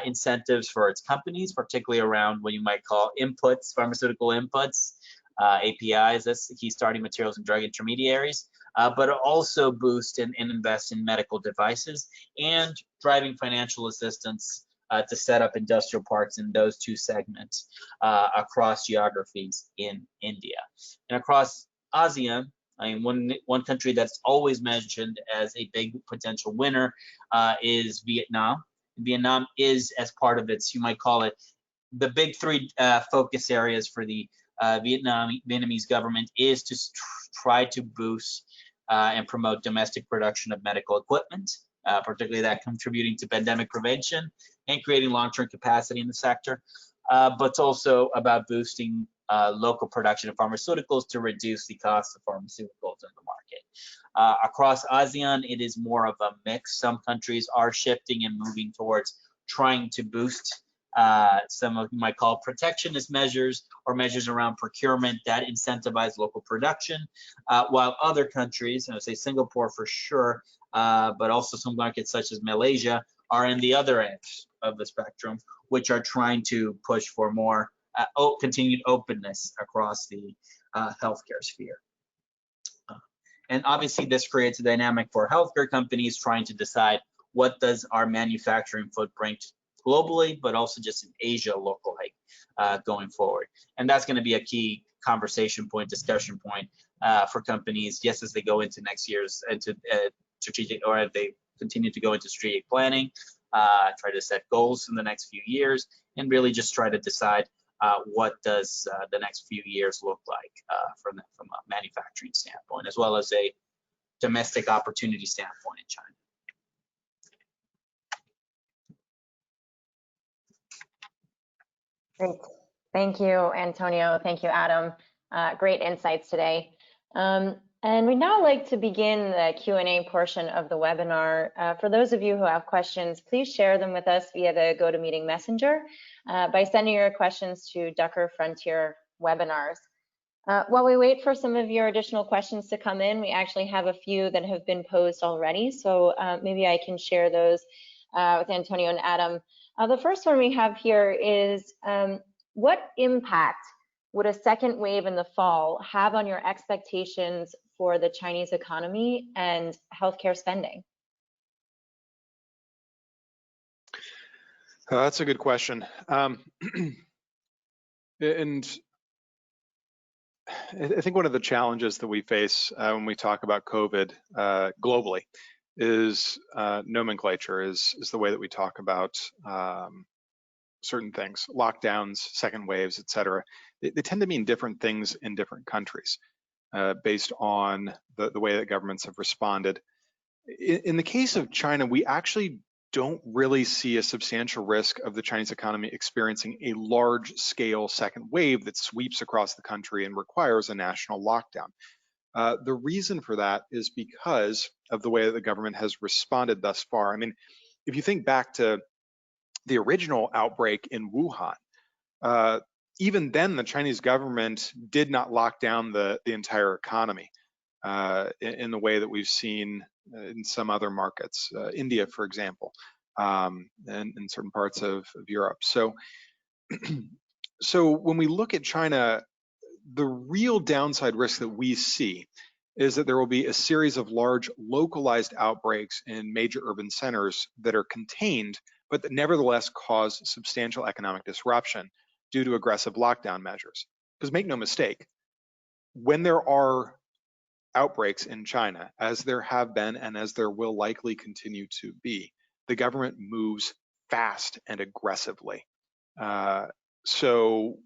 incentives for its companies, particularly around what you might call inputs, pharmaceutical inputs, APIs, that's the key starting materials and drug intermediaries, but also boost and invest in medical devices and driving financial assistance to set up industrial parks in those two segments across geographies in India. And across ASEAN, I mean, one country that's always mentioned as a big potential winner is Vietnam. Vietnam is, as part of its, you might call it, the big three focus areas for the Vietnamese government is to try to boost and promote domestic production of medical equipment, particularly that contributing to pandemic prevention and creating long-term capacity in the sector, but it's also about boosting local production of pharmaceuticals to reduce the cost of pharmaceuticals in the market. Across ASEAN, it is more of a mix. Some countries are shifting and moving towards trying to boost some of you might call protectionist measures or measures around procurement that incentivize local production, while other countries, I would say Singapore for sure, but also some markets such as Malaysia are in the other edge of the spectrum, which are trying to push for more continued openness across the healthcare sphere. And obviously this creates a dynamic for healthcare companies trying to decide what does our manufacturing footprint globally, but also just in Asia locally going forward. And that's going to be a key conversation point, discussion point for companies, yes, as they go into next year's into strategic, or as they continue to go into strategic planning, try to set goals in the next few years, and really just try to decide what does the next few years look like from a manufacturing standpoint, as well as a domestic opportunity standpoint in China. Great. Thank you, Antonio. Thank you, Adam. Great insights today. And we'd now like to begin the Q&A portion of the webinar. For those of you who have questions, please share them with us via the GoToMeeting Messenger by sending your questions to Ducker Frontier Webinars. While we wait for some of your additional questions to come in, we actually have a few that have been posed already, so maybe I can share those with Antonio and Adam. The first one we have here is, what impact would a second wave in the fall have on your expectations for the Chinese economy and healthcare spending? That's a good question. And I think one of the challenges that we face when we talk about COVID globally is nomenclature, is the way that we talk about certain things, lockdowns, second waves, et cetera. They tend to mean different things in different countries based on the way that governments have responded. In the case of China, we actually don't really see a substantial risk of the Chinese economy experiencing a large-scale second wave that sweeps across the country and requires a national lockdown. The reason for that is because of the way that the government has responded thus far. I mean, if you think back to the original outbreak in Wuhan, even then the Chinese government did not lock down the entire economy in the way that we've seen in some other markets, India, for example, and in certain parts of Europe. So, so when we look at China, the real downside risk that we see is that there will be a series of large localized outbreaks in major urban centers that are contained, but that nevertheless cause substantial economic disruption due to aggressive lockdown measures. Because make no mistake, when there are outbreaks in China, as there have been and as there will likely continue to be, the government moves fast and aggressively. So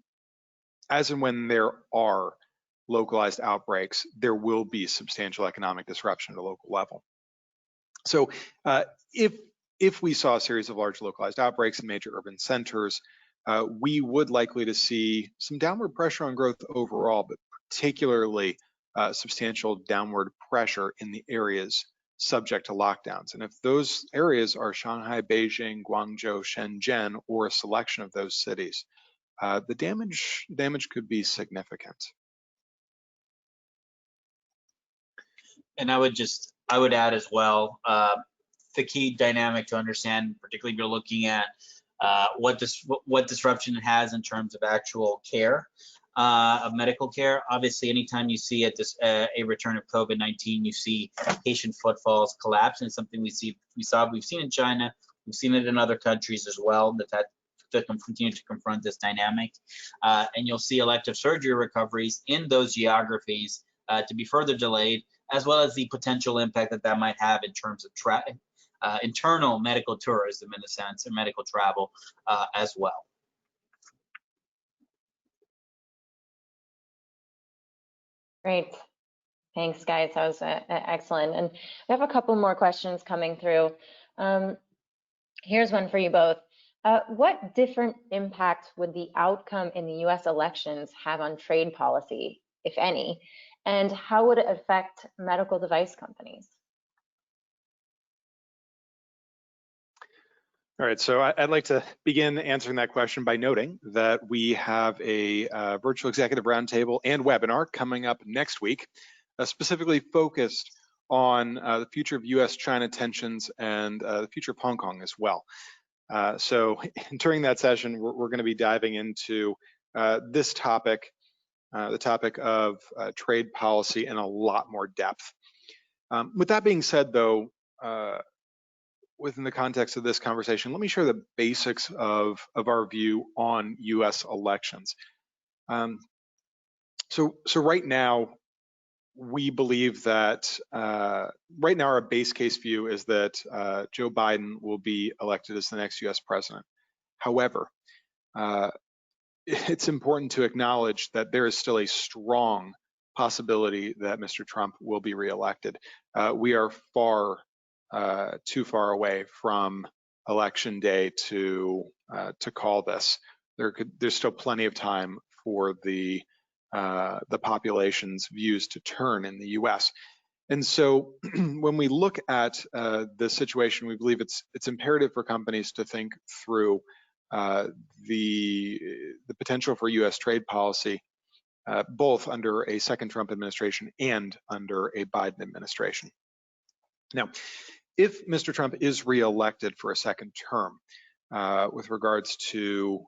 as and when there are localized outbreaks, there will be substantial economic disruption at a local level. So if we saw a series of large localized outbreaks in major urban centers, we would likely to see some downward pressure on growth overall, but particularly substantial downward pressure in the areas subject to lockdowns. And if those areas are Shanghai, Beijing, Guangzhou, Shenzhen, or a selection of those cities, the damage could be significant. And I would add as well, the key dynamic to understand, particularly if you're looking at what disruption it has in terms of actual care, of medical care. Obviously, anytime you see a return of COVID-19, you see patient footfalls collapse, and it's something we've seen in China, we've seen it in other countries as well, that to continue to confront this dynamic. And you'll see elective surgery recoveries in those geographies to be further delayed, as well as the potential impact that might have in terms of internal medical tourism, in a sense, and medical travel as well. Great. Thanks, guys. That was excellent. And we have a couple more questions coming through. Here's one for you both. What different impact would the outcome in the US elections have on trade policy, if any? And how would it affect medical device companies? All right, so I'd like to begin answering that question by noting that we have a virtual executive roundtable and webinar coming up next week, specifically focused on the future of US-China tensions and the future of Hong Kong as well. So during that session, we're going to be diving into this topic, the topic of trade policy in a lot more depth. With that being said, though, within the context of this conversation, let me share the basics of our view on US elections. So right now, we believe that right now our base case view is that Joe Biden will be elected as the next US president. However, it's important to acknowledge that there is still a strong possibility that Mr. Trump will be reelected. We are too far away from election day to call this. There's still plenty of time for the population's views to turn in the U.S. And so when we look at the situation, we believe it's imperative for companies to think through the potential for U.S. trade policy, both under a second Trump administration and under a Biden administration. Now, if Mr. Trump is reelected for a second term, with regards to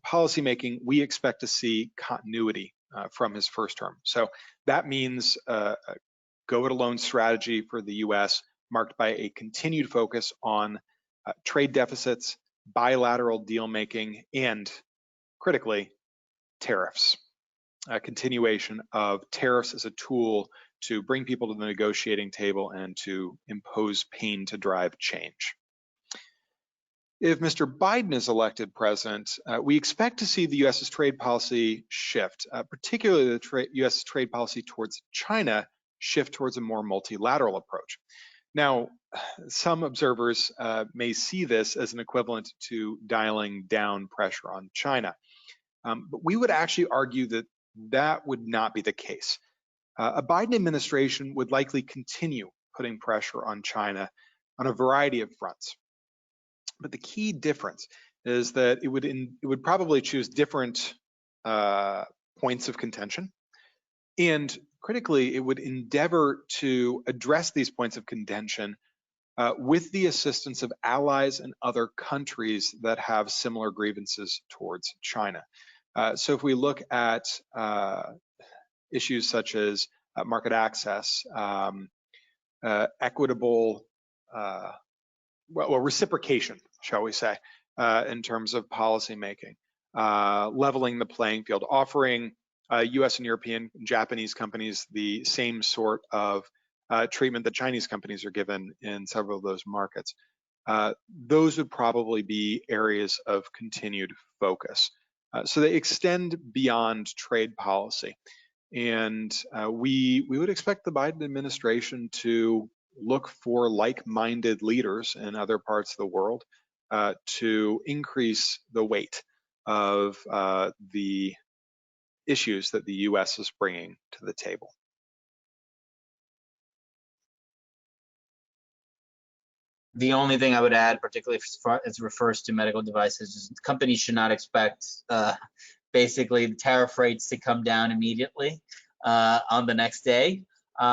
policymaking, we expect to see continuity from his first term. So that means a go-it-alone strategy for the U.S. marked by a continued focus on trade deficits, bilateral deal-making, and critically, tariffs. A continuation of tariffs as a tool to bring people to the negotiating table and to impose pain to drive change. If Mr. Biden is elected president, we expect to see the U.S.'s trade policy shift, particularly the U.S. trade policy towards China shift towards a more multilateral approach. Now, some observers may see this as an equivalent to dialing down pressure on China, but we would actually argue that that would not be the case. A Biden administration would likely continue putting pressure on China on a variety of fronts. But the key difference is that it would probably choose different points of contention, and critically, it would endeavor to address these points of contention with the assistance of allies and other countries that have similar grievances towards China. So if we look at issues such as market access, equitable, reciprocation, shall we say, in terms of policy making, leveling the playing field, offering US and European and Japanese companies the same sort of treatment that Chinese companies are given in several of those markets. Those would probably be areas of continued focus. So they extend beyond trade policy. And we would expect the Biden administration to look for like-minded leaders in other parts of the world to increase the weight of the issues that the US is bringing to the table. The only thing I would add, particularly as it refers to medical devices, is companies should not expect basically the tariff rates to come down immediately on the next day,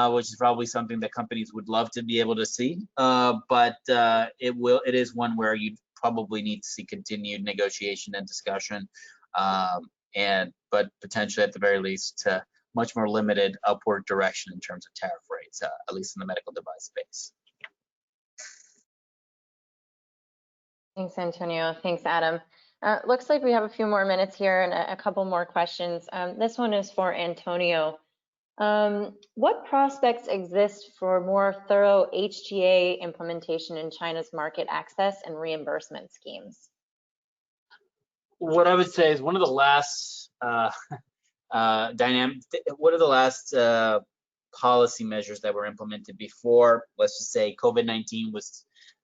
which is probably something that companies would love to be able to see. But it is one where you probably need to see continued negotiation and discussion, but potentially at the very least much more limited upward direction in terms of tariff rates, at least in the medical device space. Thanks, Antonio. Thanks, Adam. Looks like we have a few more minutes here and a couple more questions. This one is for Antonio. What prospects exist for more thorough HTA implementation in China's market access and reimbursement schemes? What I would say is one of the last policy measures that were implemented before, let's just say COVID-19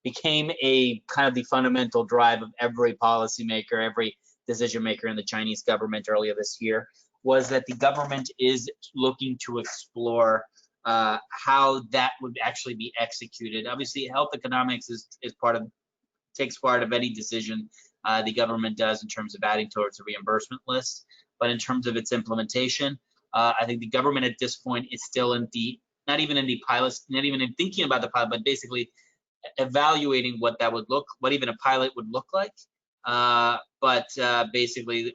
became a kind of the fundamental drive of every policymaker, every decision maker in the Chinese government earlier this year, was that the government is looking to explore how that would actually be executed. Obviously, health economics takes part of any decision the government does in terms of adding towards the reimbursement list. But in terms of its implementation, I think the government at this point is still not even in thinking about the pilot, but basically evaluating what even a pilot would look like. But basically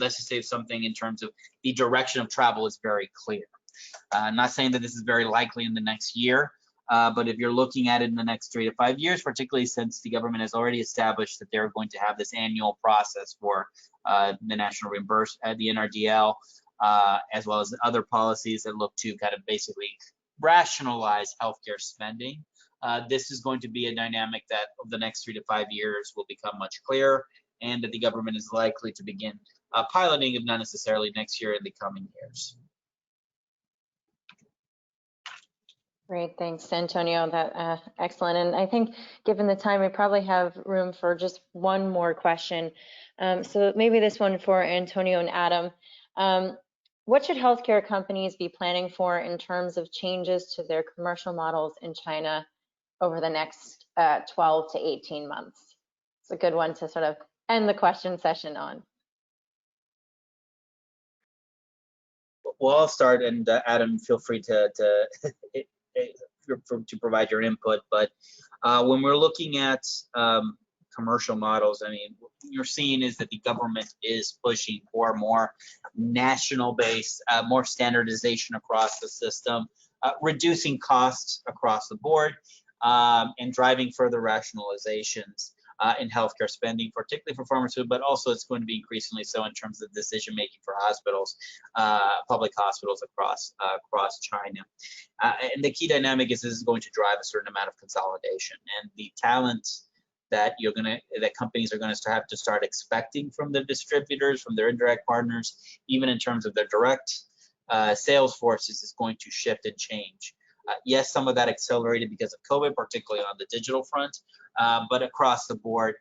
let's just say something in terms of the direction of travel is very clear. I'm not saying that this is very likely in the next year, but if you're looking at it in the next 3 to 5 years, particularly since the government has already established that they're going to have this annual process for the national reimbursement, the NRDL, as well as other policies that look to kind of basically rationalize healthcare spending. This is going to be a dynamic that over the next 3 to 5 years will become much clearer, and that the government is likely to begin piloting, if not necessarily next year, in the coming years. Great, thanks, Antonio. That excellent. And I think, given the time, we probably have room for just one more question. So maybe this one for Antonio and Adam. What should healthcare companies be planning for in terms of changes to their commercial models in China over the next 12 to 18 months? It's a good one to sort of end the question session on. Well, I'll start, and Adam, feel free to provide your input. But when we're looking at commercial models, I mean, what you're seeing is that the government is pushing for more national-based, more standardization across the system, reducing costs across the board, and driving further rationalizations in healthcare spending, particularly for pharmaceuticals, but also it's going to be increasingly so in terms of decision making for hospitals, public hospitals across China. And the key dynamic is this is going to drive a certain amount of consolidation, and the talent that companies are going to have to start expecting from the distributors, from their indirect partners, even in terms of their direct sales forces, is going to shift and change. Yes, some of that accelerated because of COVID, particularly on the digital front, but across the board,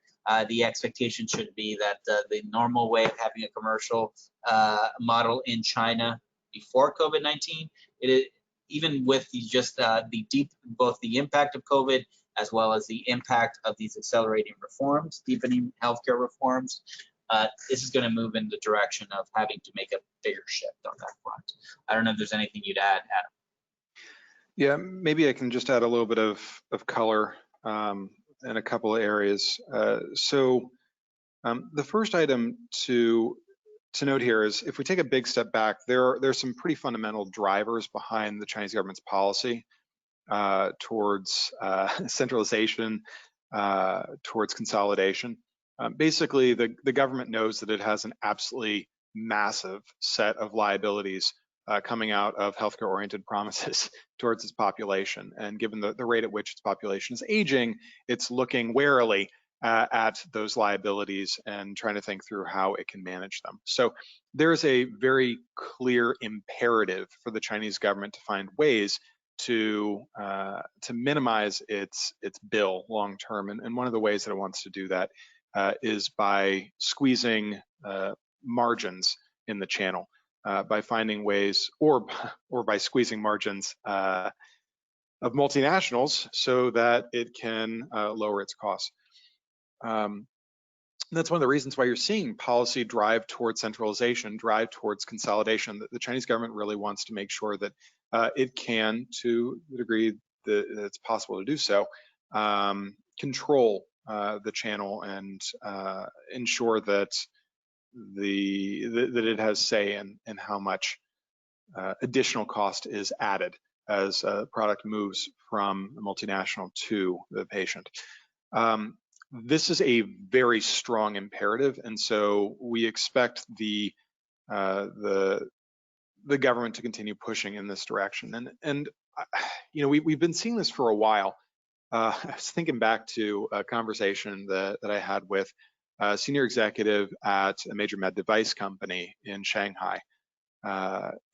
the expectation should be that the normal way of having a commercial model in China before COVID-19, even with both the impact of COVID as well as the impact of these accelerating reforms, deepening healthcare reforms, this is going to move in the direction of having to make a bigger shift on that front. I don't know if there's anything you'd add, Adam. Yeah, maybe I can just add a little bit of color in a couple of areas. So the first item to note here is, if we take a big step back, there's some pretty fundamental drivers behind the Chinese government's policy towards centralization, towards consolidation. Basically, the government knows that it has an absolutely massive set of liabilities coming out of healthcare-oriented promises towards its population. And given the rate at which its population is aging, it's looking warily at those liabilities and trying to think through how it can manage them. So there's a very clear imperative for the Chinese government to find ways to minimize its bill long term. And one of the ways that it wants to do that is by squeezing margins in the channel, by finding ways, or by squeezing margins of multinationals so that it can lower its costs. That's one of the reasons why you're seeing policy drive towards centralization, drive towards consolidation. The Chinese government really wants to make sure that it can, to the degree that it's possible to do so, control the channel and ensure that that it has say in how much additional cost is added as a product moves from a multinational to the patient. This is a very strong imperative, and so we expect the government to continue pushing in this direction. And you know, we've been seeing this for a while. I was thinking back to a conversation that I had with a senior executive at a major med device company in Shanghai,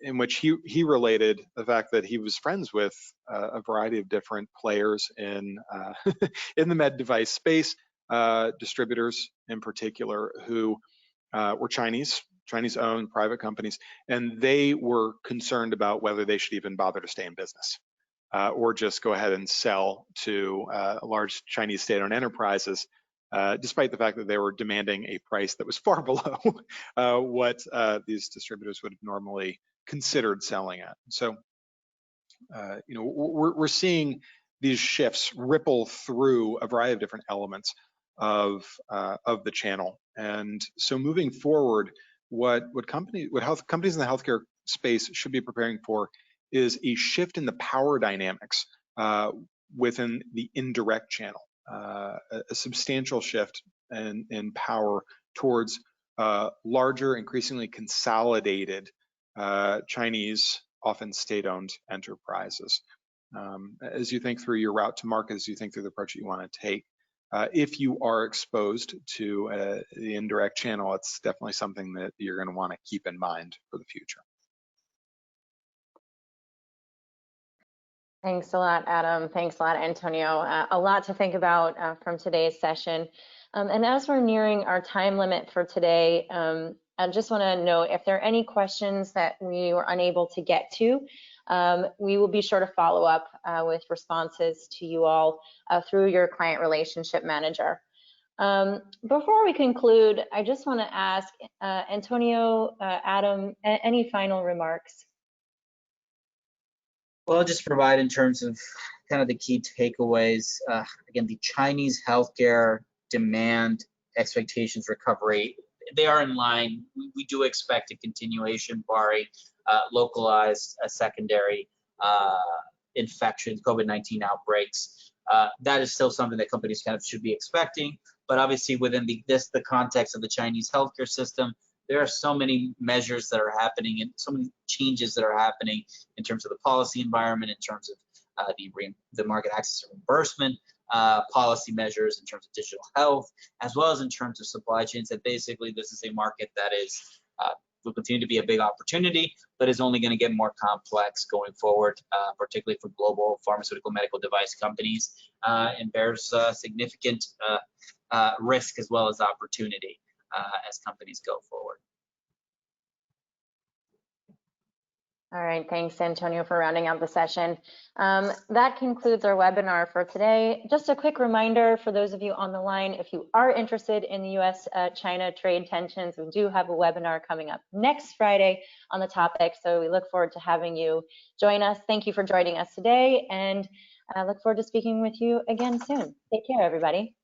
in which he related the fact that he was friends with a variety of different players in in the med device space, distributors in particular, who were Chinese-owned private companies, and they were concerned about whether they should even bother to stay in business or just go ahead and sell to large Chinese state-owned enterprises, despite the fact that they were demanding a price that was far below what these distributors would have normally considered selling at. So, you know, we're seeing these shifts ripple through a variety of different elements of the channel. And so, moving forward, what companies in the healthcare space should be preparing for is a shift in the power dynamics within the indirect channel. A substantial shift in power towards larger, increasingly consolidated Chinese, often state-owned enterprises. As you think through your route to market, as you think through the approach that you want to take, if you are exposed to the indirect channel, it's definitely something that you're going to want to keep in mind for the future. Thanks a lot, Adam. Thanks a lot, Antonio. A lot to think about from today's session. And as we're nearing our time limit for today, I just want to note if there are any questions that we were unable to get to, we will be sure to follow up with responses to you all through your client relationship manager. Before we conclude, I just want to ask Antonio, Adam, any final remarks? Well, I'll just provide in terms of kind of the key takeaways. Again, the Chinese healthcare demand expectations recovery, they are in line. We do expect a continuation barring localized secondary infections, COVID-19 outbreaks. That is still something that companies kind of should be expecting. But obviously within the context of the Chinese healthcare system, there are so many measures that are happening and so many changes that are happening in terms of the policy environment, in terms of the market access and reimbursement policy measures, in terms of digital health, as well as in terms of supply chains, that basically this is a market that is will continue to be a big opportunity, but is only going to get more complex going forward, particularly for global pharmaceutical medical device companies, and bears significant risk as well as opportunity as companies go forward. All right, thanks, Antonio, for rounding out the session. That concludes our webinar for today. Just a quick reminder for those of you on the line, if you are interested in the US-China trade tensions, we do have a webinar coming up next Friday on the topic, so we look forward to having you join us. Thank you for joining us today, and I look forward to speaking with you again soon. Take care, everybody.